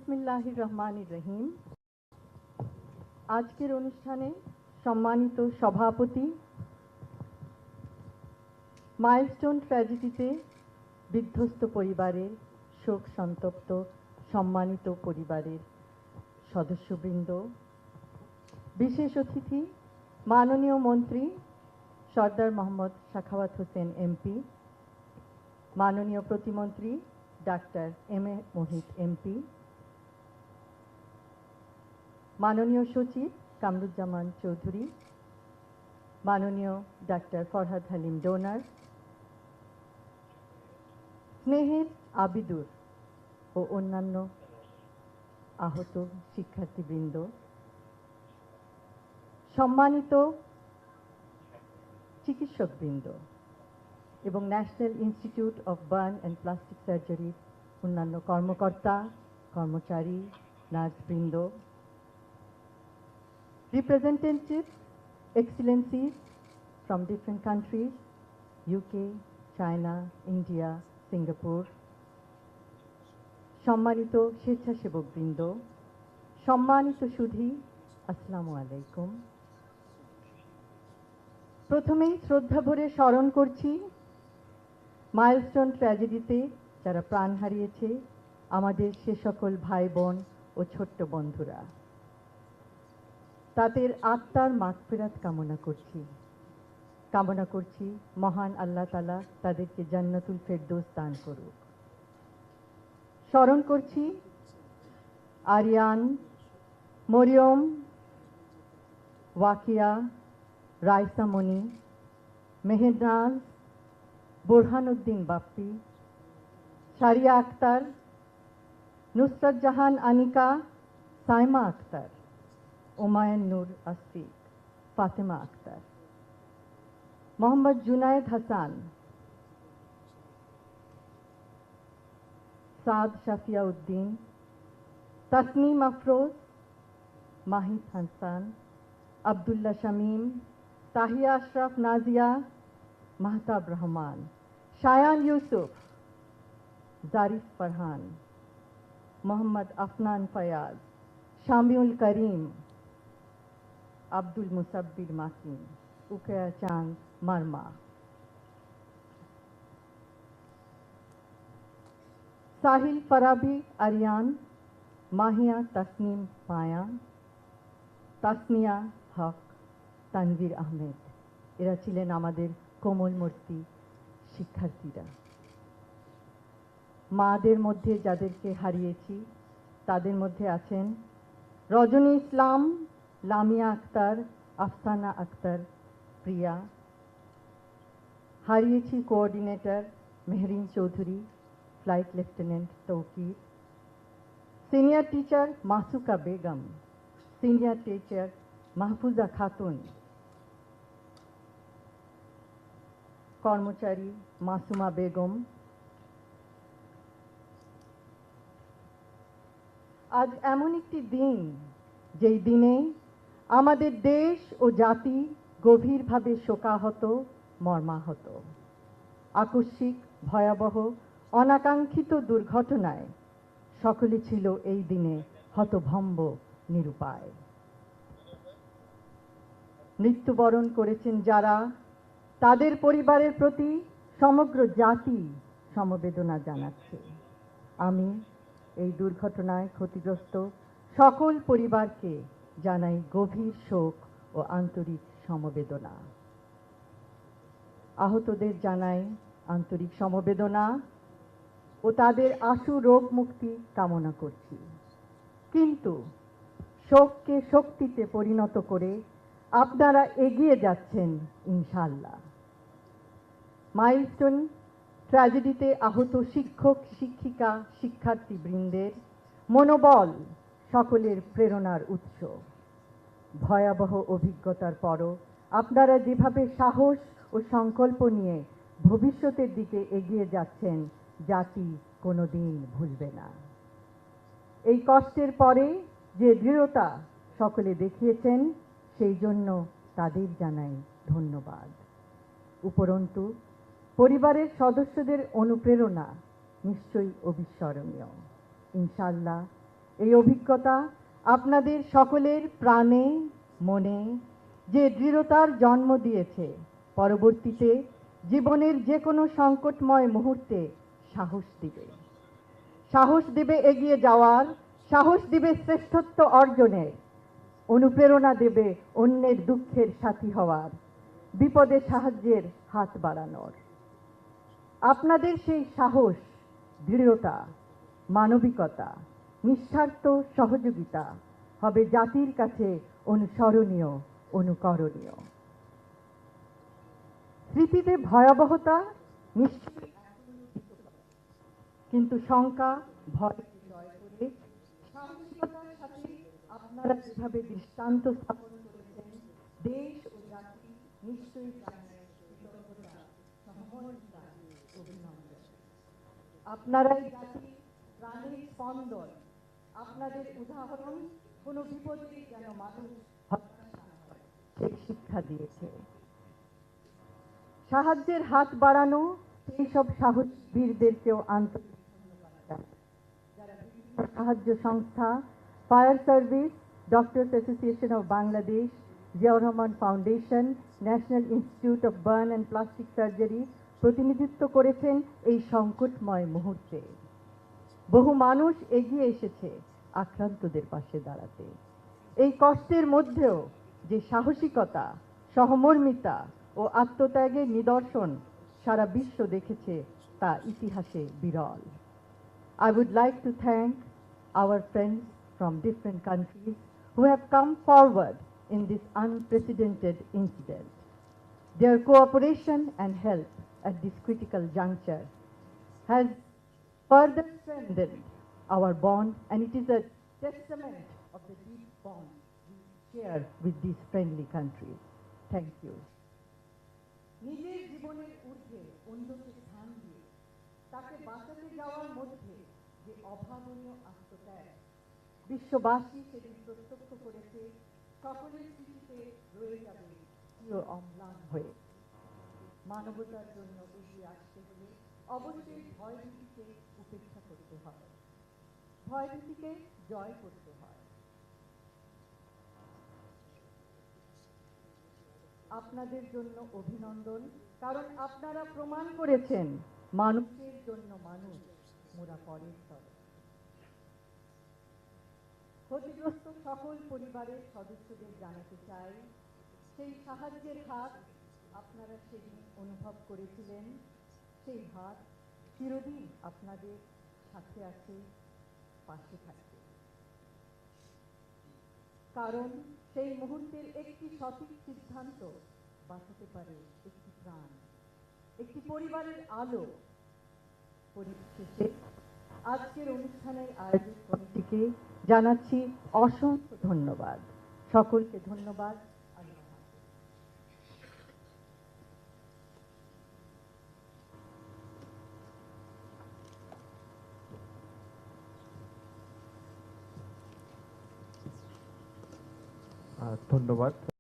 বিসমিল্লাহির রহমানির রহিম। আজকের অনুষ্ঠানে সম্মানিত সভাপতি, মাইলস্টোন ট্র্যাজেডিতে বিধ্বস্ত পরিবারের শোক সন্তপ্ত সম্মানিত পরিবারের সদস্যবৃন্দ, বিশেষ অতিথি মাননীয় মন্ত্রী সর্দার মোহাম্মদ সাখাওয়াত হোসেন এমপি, মাননীয় প্রতিমন্ত্রী doctor M A Mohit MP, মাননীয় সচিব কামরুজ্জামান চৌধুরী, মাননীয় ডাক্তার ফরহাদ হালিম ডোনার, স্নেহের আবিদুর ও অন্যান্য আহত শিক্ষার্থীবৃন্দ, সম্মানিত চিকিৎসকবৃন্দ এবং national institute of burn and plastic সার্জারির অন্যান্য কর্মকর্তা, কর্মচারী, নার্সবৃন্দ, representatives, excellencies from different countries, UK, China, India, Singapore, সম্মানিত স্বেচ্ছাসেবকবৃন্দ, সম্মানিত সুধী, আসসালামু আলাইকুম। প্রথমেই শ্রদ্ধা ভরে স্মরণ করছি মাইলস্টোন ট্র্যাজেডিতে যারা প্রাণ হারিয়েছে আমাদের সে সকল ভাই বোন ও ছোট্ট বন্ধুরা। তাদের আত্মার মাগফিরাত কামনা করছি মহান আল্লাহ তাআলা তাদেরকে জান্নাতুল ফেরদৌস দান করুক। স্মরণ করছি আরিয়ান, মরিয়ম, ওয়াকিয়া, রাইসা মনি, মেহেরনাজ, বোরহানুদ্দিন বাপ্পি, সারিয়া আক্তার, নুসরাত জাহান আনিকা, সাইমা আক্তার, ওমায়ন নূর আসফিক, ফাতেমা আক্তার, মোহাম্মদ জুনায়েদ হাসান, সাদ শাফিয়া উদ্দিন, তাসনিম আফরোজ, মাহিদ হাসান, আব্দুল্লাহ শামীম, তাহিয়া আশরাফ নাজিয়া, মাহতাব রহমান, শায়ান ইউসুফ, জারিফ ফারহান, মোহাম্মদ আফনান ফয়াজ, শামিউল করিম, আব্দুল মুসাব্বির মাকিন, উকেয়া চাঁদ মারমা, সাহিল ফরাবি আরিয়ান, মাহিয়া তাসনিম পায়া, তাসনিয়া হক, তানভীর আহমেদ, এরা ছিলেন আমাদের কোমলমূর্তি শিক্ষার্থীরা। মাদের মধ্যে যাদেরকে হারিয়েছি তাদের মধ্যে আছেন রজনী ইসলাম, লামিয়া আক্তার, আফসানা আক্তার, প্রিয়া। হারিয়েছি coordinator Mehrin Chowdhury, flight lieutenant Taukir, senior teacher Masuka Begum, senior teacher Mahfuza Khatun, কর্মচারী মাসুমা বেগম। আজ এমন একটি দিন যেই দিনে আমাদের দেশ ও জাতি গভীরভাবে শোকাহত, মর্মাহত। আকস্মিক ভয়াবহ অনাকাঙ্ক্ষিত দুর্ঘটনায় সকলে ছিল এই দিনে হতভম্ব, নিরুপায়। মৃত্যুবরণ করেছেন যারা, তাদের পরিবারের প্রতি সমগ্র জাতি সমবেদনা জানাচ্ছে। আমি এই দুর্ঘটনায় ক্ষতিগ্রস্ত সকল পরিবারকে জানাই গভীর শোক ও আন্তরিক সমবেদনা। আহতদের জানাই আন্তরিক সমবেদনা ও তাদের আশু রোগ মুক্তি কামনা করছি। কিন্তু শোককে শক্তিতে পরিণত করে আপনারা এগিয়ে যাচ্ছেন ইনশাআল্লাহ। মাইলস্টোন ট্র্যাজেডিতে আহত শিক্ষক, শিক্ষিকা, শিক্ষার্থীবৃন্দের মনোবল সকলের প্রেরণার উৎস। ভয়াবহ অভিজ্ঞতার পরও আপনারা যেভাবে সাহস ও সংকল্প নিয়ে ভবিষ্যতের দিকে এগিয়ে যাচ্ছেন, জাতি কোনোদিন ভুলবে না। এই কষ্টের পরে যে দৃঢ়তা সকলে দেখিয়েছেন, সেই জন্য তাদের জানাই ধন্যবাদ। উপরন্তু পরিবারের সদস্যদের অনুপ্রেরণা নিশ্চয়ই অবিস্মরণীয়। ইনশাআল্লাহ এই অভিজ্ঞতা আপনাদের সকলের প্রাণে মনে যে দৃঢ়তার জন্ম দিয়েছে, পরবর্তীতে জীবনের যে কোনো সংকটময় মুহূর্তে সাহস দিবে। সাহস দিবে এগিয়ে যাওয়ার, সাহস দিবে শ্রেষ্ঠত্ব অর্জনের, অনুপ্রেরণা দেবে অন্যের দুঃখের সাথী হওয়ার, বিপদে সাহায্যের হাত বাড়ানোর। আপনাদের সেই সাহস, দৃঢ়তা, মানবিকতা, নিঃস্বার্থ সহযোগিতা হবে জাতির কাছে অনুসরণীয়, অনুকরণীয়। স্মৃতিতে ভয়াবহতা নিশ্চয়ই, কিন্তু শঙ্কা ভয়কে জয় করে সাহসিকতার সাথে আপনারা যেভাবে দৃষ্টান্ত স্থাপন করেছেন, দেশ ও জাতি নিশ্চয়ই জানায় কৃতজ্ঞতা, সহমর্মিতা, অভিনন্দন। আপনারাই জাতির প্রাণের স্পন্দন। আপনাদের উদাহরণ কোনো বিপদে যেন মানুষ হতাশ না হয়, সেই শিক্ষা দিয়েছে। সাহায্যের হাত বাড়ানো সেই সব সাহস বীরদেরকেও আন্তরিক ধন্যবাদ জানাই, যারা বিভিন্ন সাহায্য সংস্থা, fire service, doctors association of Bangladesh, Ziaur Rahman foundation, national institute of burn and plastic surgery প্রতিনিধিত্ব করেছেন এই সংকটময় মুহূর্তে। বহু মানুষ এগিয়ে এসেছে আক্রান্তদের পাশে দাঁড়াতে। এই কষ্টের মধ্যেও যে সাহসিকতা, সহমর্মিতা ও আত্মত্যাগের নিদর্শন সারা বিশ্ব দেখেছে, তা ইতিহাসে বিরল। I would like to thank our friends from different countries who have come forward in this unprecedented incident. Their cooperation and help at this critical juncture has further strengthened our bond, and it is a testament of the deep bond we share with these friendly countries. Thank you. নিজের জীবনের ঊর্ধ্বে অন্যকে স্থান দিয়ে তাকে বাঁচাতে যাওয়ার মধ্যে যে অভাবনীয় আত্মত্যাগ বিশ্ববাসী সেদিন প্রত্যক্ষ করেছে, সকলের স্মৃতিতে রয়ে যাবে চির অম্লান হয়ে। মানবতার জন্য এগিয়ে আসতে হলে অবশ্যই ভয়ভীতিকে উপেক্ষা করতে হয়, ভয়ভীতিকে জয় করতে হয়। আপনাদের জন্য অভিনন্দন, কারণ আপনারা প্রমাণ করেছেন মানুষের জন্য মানুষ মোরা পরের স্তরে। ক্ষতিগ্রস্ত সকল পরিবারের সদস্যদের জানাতে চাই, সেই সাহায্যের হাত আপনারা সেদিন অনুভব করেছিলেন, সেই হাত চিরদিন আপনাদের সাথে আছে, পাশে থাকবে। কারণ সেই মুহূর্তের একটি সঠিক সিদ্ধান্ত বাঁচাতে পারে একটি প্রাণ, একটি পরিবারের আলো। পরিশেষে আজকের অনুষ্ঠানের আয়োজক কমিটিকে জানাচ্ছি অসংখ্য ধন্যবাদ। সকলকে ধন্যবাদ। ধন্যবাদ।